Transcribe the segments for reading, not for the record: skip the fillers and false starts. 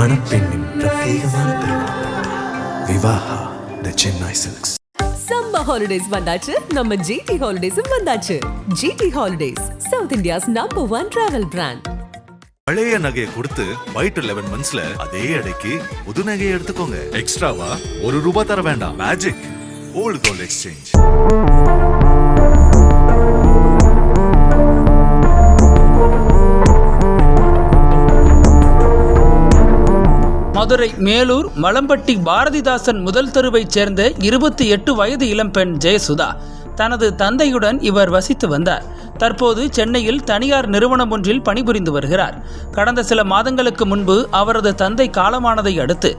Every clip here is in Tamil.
மணப்பெண்ணின் பிரத்யேகமான திருமணம் Vivaha the Chennai silks. Summer holidays வந்தாச்சு, நம்ம ஜிடி ஹாலிடேஸும் வந்தாச்சு. GT holidays, south India's #1 travel brand. பழைய நகையை கொடுத்து வைட் 11 மந்த்ஸ்ல அதே அடைக்கு புது நகையை எடுத்துக்கோங்க. எக்ஸ்ட்ராவா ₹1 தர வேண்டாம். Magic old gold exchange. Madurai Melur Malampatti Bharathidasan முதல் தெருவைச் சேர்ந்த 28 வயது இளம்பெண் ஜெயசுதா. தனது தந்தையுடன் இவர் வசித்து வந்தார். தற்போது சென்னையில் தனியார் நிறுவனம் ஒன்றில் பணிபுரிந்து வருகிறார். கடந்த சில மாதங்களுக்கு முன்பு அவரது தந்தை காலமானதை அடுத்து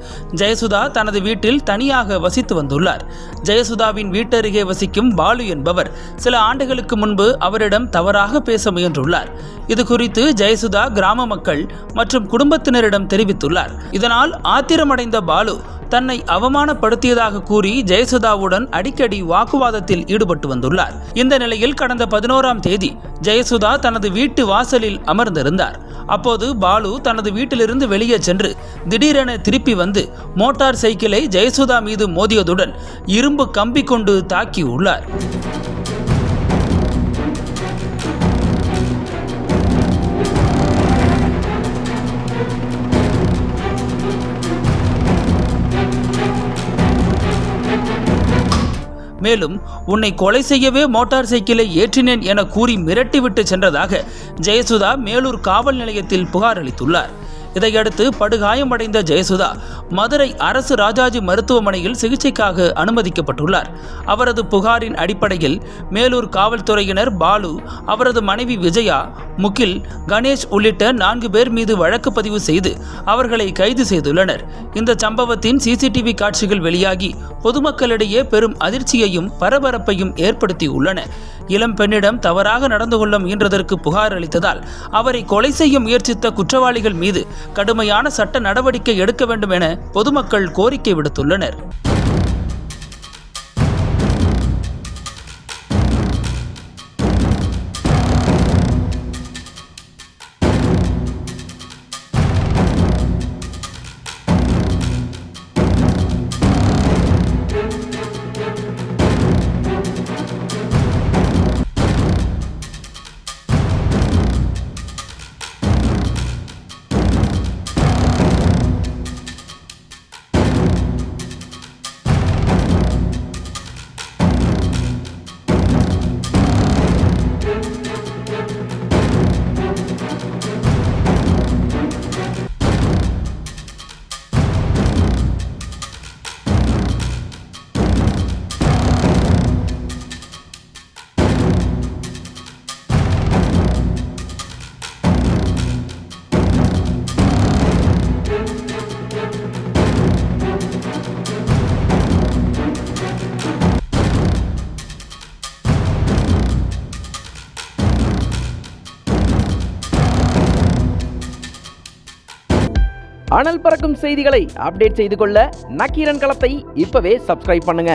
ஜெயசுதா தனது வீட்டில் தனியாக வசித்து வந்துள்ளார். ஜெயசுதாவின் வீட்டருகே வசிக்கும் பாலு என்பவர் சில ஆண்டுகளுக்கு முன்பு அவரிடம் தவறாக பேச முயன்றுள்ளார். இது குறித்து ஜெயசுதா கிராம மக்கள் மற்றும் குடும்பத்தினரிடம் தெரிவித்துள்ளார். இதனால் ஆத்திரமடைந்த பாலு தன்னை அவமானப்படுத்தியதாக கூறி ஜெயசுதாவுடன் அடிக்கடி வாக்குவாதத்தில் ஈடுபட்டு வந்துள்ளார். இந்த நிலையில் கடந்த 11ஆம் தேதி ஜெயசுதா தனது வீட்டு வாசலில் அமர்ந்திருந்தார். அப்போது பாலு தனது வீட்டிலிருந்து வெளியே சென்று திடீரென திருப்பி வந்து மோட்டார் சைக்கிளை ஜெயசுதா மீது மோதியதுடன் இரும்பு கம்பி கொண்டு தாக்கியுள்ளார். மேலும் உன்னை கொலை செய்யவே மோட்டார் சைக்கிளை ஏற்றினேன் என கூறி மிரட்டிவிட்டு சென்றதாக ஜெயசுதா மேலூர் காவல் நிலையத்தில் புகார் அளித்துள்ளார். இதையடுத்து படுகாயமடைந்த ஜெயசுதா மதுரை அரசு ராஜாஜி மருத்துவமனையில் சிகிச்சைக்காக அனுமதிக்கப்பட்டுள்ளார். அவரது புகாரின் அடிப்படையில் மேலூர் காவல்துறையினர் பாலு, அவரது மனைவி விஜயா, முகில், கணேஷ் உள்ளிட்ட 4 பேர் மீது வழக்கு பதிவு செய்து அவர்களை கைது செய்துள்ளனர். இந்த சம்பவத்தின் சிசிடிவி காட்சிகள் வெளியாகி பொதுமக்களிடையே பெரும் அதிர்ச்சியையும் பரபரப்பையும் ஏற்படுத்தியுள்ளன. இளம் பெண்ணிடம் தவறாக நடந்து கொள்ள முயன்றதற்கு புகார் அளித்ததால் அவரை கொலை செய்ய முயற்சித்த குற்றவாளிகள் மீது கடுமையான சட்ட நடவடிக்கை எடுக்க வேண்டும் என பொதுமக்கள் கோரிக்கை விடுத்துள்ளனர். அனல் பறக்கும் செய்திகளை அப்டேட் செய்து கொள்ள நக்கீரன் களத்தை இப்பவே சப்ஸ்கிரைப் பண்ணுங்க.